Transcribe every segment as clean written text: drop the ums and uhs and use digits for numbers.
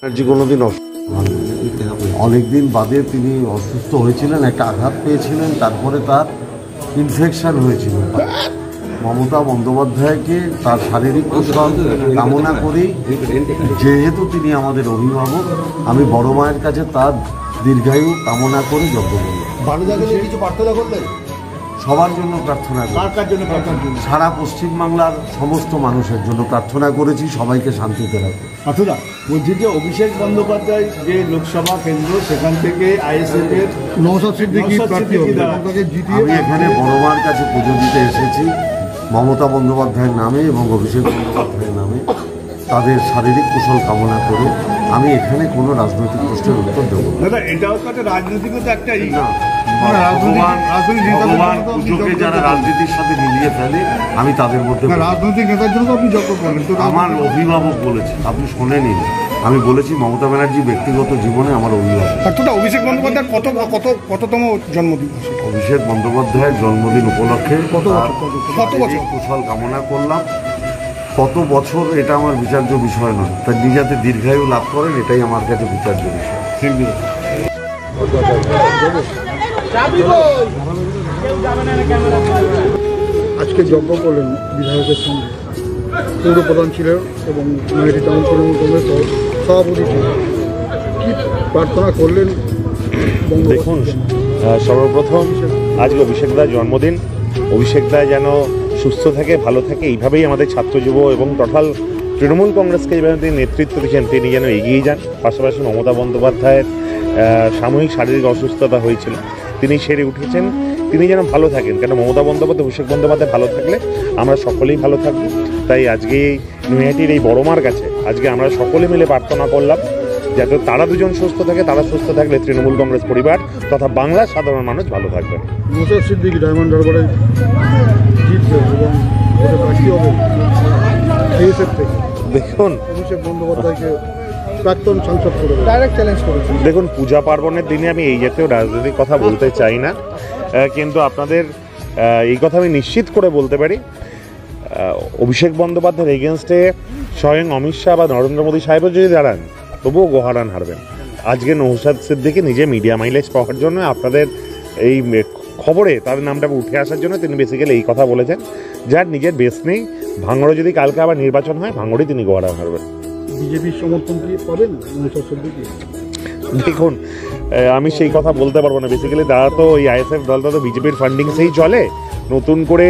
ব্যানার্জি কোনোদিন অনেকদিন বাদে তিনি অসুস্থ হয়েছিলেন, একটা আঘাত পেয়েছিলেন, তারপরে তার ইনফেকশন হয়েছিল। মমতা বন্দ্যোপাধ্যায়কে তার শারীরিক কুশল কামনা করি। যেহেতু তিনি আমাদের অভিভাবক, আমি বড় মায়ের কাছে তার দীর্ঘায়ু কামনা করে যজ্ঞ করি। কিছু প্রার্থনা করলেন? সবার জন্য প্রার্থনা করি, সারা পশ্চিমবাংলার সমস্ত মানুষের জন্য প্রার্থনা করেছি, সবাইকে শান্তিতে রাখুন। আচ্ছা, বলছি যে অভিষেক বন্দ্যোপাধ্যায় যে লোকসভা কেন্দ্র, সেখান থেকে আইএসএফ এর নওশাদ সিদ্দিকী প্রার্থী হবে। আমি এখানে বড় মার কাছে পুজো দিতে এসেছি মমতা বন্দ্যোপাধ্যায়ের নামে এবং অভিষেক বন্দ্যোপাধ্যায়ের নামে, তাদের শারীরিক কুশল কামনা করে। আমি এখানে কোনো রাজনৈতিক প্রশ্নের উত্তর দেবো না। এটাও তো একটা রাজনৈতিক একটা না। ভগবান পুজোকে যারা রাজনীতির সাথে মিলিয়ে ফেলে, আমি তাদের মধ্যে রাজনৈতিক নেতার জন্য আপনি যজ্ঞ করলেন। আমার অভিভাবক বলেছি, আপনি শোনেনি, আমি বলেছি মমতা ব্যানার্জি ব্যক্তিগত জীবনে আমার অভিভাবক। অভিষেক বন্দ্যোপাধ্যায়ের কততম জন্মদিন? অভিষেক বন্দ্যোপাধ্যায়ের জন্মদিন উপলক্ষে কত বছর কুশল কামনা করলাম। কত বছর এটা আমার বিচার্য বিষয় নয়, তার যাতে দীর্ঘায়ু লাভ করেন, এটাই আমার কাছে বিচার্য বিষয়। আজকে যজ্ঞ করলেন বিধায়কের সঙ্গে, পৌর প্রধান ছিলেন এবং নয়াটি টাউন তৃণমূল কংগ্রেস সভাপতি ছিলেন। কি প্রার্থনা করলেন? দেখুন, সর্বপ্রথম আজকে অভিষেক দার জন্মদিন। অভিষেক দা যেন সুস্থ থাকে, ভালো থাকে, এইভাবেই আমাদের ছাত্র যুব এবং টোটাল তৃণমূল কংগ্রেসকে যেভাবে তিনি নেতৃত্ব দিচ্ছেন, তিনি যেন এগিয়ে যান। পাশাপাশি মমতা বন্দ্যোপাধ্যায়ের সাময়িক শারীরিক অসুস্থতা হয়েছিল, তিনি সেরে উঠেছেন, তিনি যেন ভালো থাকেন। কেন মমতা বন্দ্যোপাধ্যায়, অভিষেক বন্দ্যোপাধ্যায় ভালো থাকলে আমরা সকলেই ভালো থাকবো। তাই আজকে নৈহাটির এই বড় মার কাছে আজকে আমরা সকলে মিলে প্রার্থনা করলাম যাতে তারা দুজন সুস্থ থাকে। তারা সুস্থ থাকলে তৃণমূল কংগ্রেস পরিবার তথা বাংলার সাধারণ মানুষ ভালো থাকবে। নওশাদ সিদ্দিকী ডায়মন্ড হারবারে জিতবে এবং প্রার্থী হবে আইএসএফ থেকে। দেখুন, অভিষেক বন্দ্যোপাধ্যায়কে প্রাক্তন সাংসদ করে ডাইরেক্ট চ্যালেঞ্জ করেছে। দেখুন, পূজা পার্বণের দিনে আমি এই জাতীয় রাজনৈতিক কথা বলতে চাই না, কিন্তু আপনাদের এই কথা আমি নিশ্চিত করে বলতে পারি, অভিষেক বন্দ্যোপাধ্যায়ের এগেনস্টে স্বয়ং অমিত শাহ বা নরেন্দ্র মোদী সাহেবও যদি দাঁড়ান, তবুও গোহারান হারবেন। আজকে নওশাদ সিদ্দিকী নিজে মিডিয়া মাইলেজ পাওয়ার জন্য, আপনাদের এই খবরে তার নামটা উঠে আসার জন্য তিনি বেসিক্যালি এই কথা বলেছেন, যার নিজের বেস নেই। ভাঙড়ে যদি কালকে আবার নির্বাচন হয়, ভাঙড়েই তিনি গোহারান হারবেন। বিজেপির সমর্থন কি পাবেন নওশাদ সিদ্দিকী? দেখুন, আমি সেই কথা বলতে পারবো না। বেসিক্যালি তারা তো এই আইএসএফ দলটা তো বিজেপির ফান্ডিংসেই চলে, নতুন করে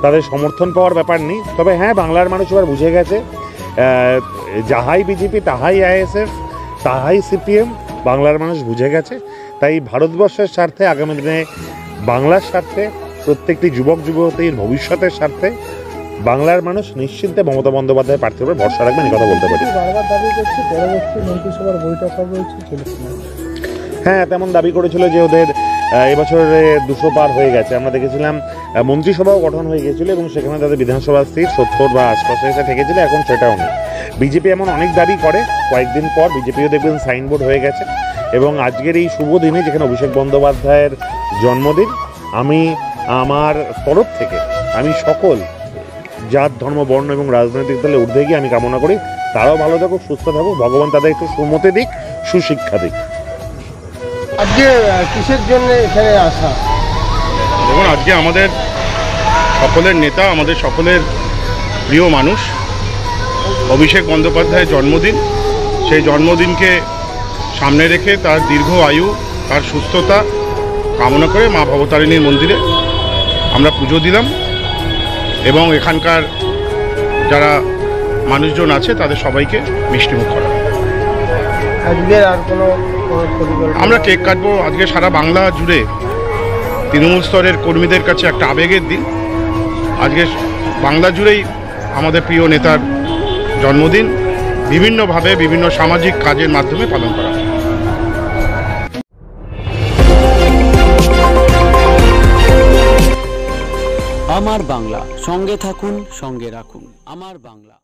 তাদের সমর্থন পাওয়ার ব্যাপার নেই। তবে হ্যাঁ, বাংলার মানুষ এবার বুঝে গেছে, যাহাই বিজেপি তাহাই আইএসএফ তাহাই সিপিএম, বাংলার মানুষ বুঝে গেছে। তাই ভারতবর্ষের স্বার্থে, আগামী দিনে বাংলার স্বার্থে, প্রত্যেকটি যুবক যুবতীর ভবিষ্যতের স্বার্থে বাংলার মানুষ নিশ্চিন্তে মমতা বন্দ্যোপাধ্যায় প্রার্থীর উপর ভরসা রাখবেন, এই কথা বলতে পারি। হ্যাঁ, তেমন দাবি করেছিল যে ওদের এবছরে 200 পার হয়ে গেছে। আমরা দেখেছিলাম মন্ত্রিসভাও গঠন হয়ে গিয়েছিল এবং সেখানে তাদের বিধানসভা সিট 70 বা আশপাশে এসে ঠেকেছিল, এখন সেটাও নেই। বিজেপি এমন অনেক দাবি করে, কয়েকদিন পর বিজেপিও দেখবেন সাইনবোর্ড হয়ে গেছে। এবং আজকের এই শুভ দিনে, যেখানে অভিষেক বন্দ্যোপাধ্যায়ের জন্মদিন, আমি আমার তরফ থেকে আমি সকল জাত, ধর্ম, বর্ণ এবং রাজনৈতিক দলে ঊর্ধ্বে গিয়ে আমি কামনা করি তারাও ভালো থাকুক, সুস্থ থাকুক, ভগবান তাদের একটু সুমতি দিক, সুশিক্ষা দিক। আজকে কিসের জন্য এখানে আসা? দেখুন, আজকে আমাদের সকলের নেতা, আমাদের সকলের প্রিয় মানুষ অভিষেক বন্দ্যোপাধ্যায়ের জন্মদিন। সেই জন্মদিনকে সামনে রেখে তার দীর্ঘ আয়ু, তার সুস্থতা কামনা করে মা ভবতারিণীর মন্দিরে আমরা পুজো দিলাম এবং এখানকার যারা মানুষজন আছে তাদের সবাইকে মিষ্টিমুখ করা। আজকে আর কোনো আমরা কেক কাটবো। আজকে সারা বাংলা জুড়ে তৃণমূল স্তরের কর্মীদের কাছে একটা আবেগের দিন। আজকে বাংলা জুড়েই আমাদের প্রিয় নেতার জন্মদিন বিভিন্নভাবে বিভিন্ন সামাজিক কাজের মাধ্যমে পালন করা হয়। আমার বাংলা, সঙ্গে থাকুন, সঙ্গে রাখুন। আমার বাংলা।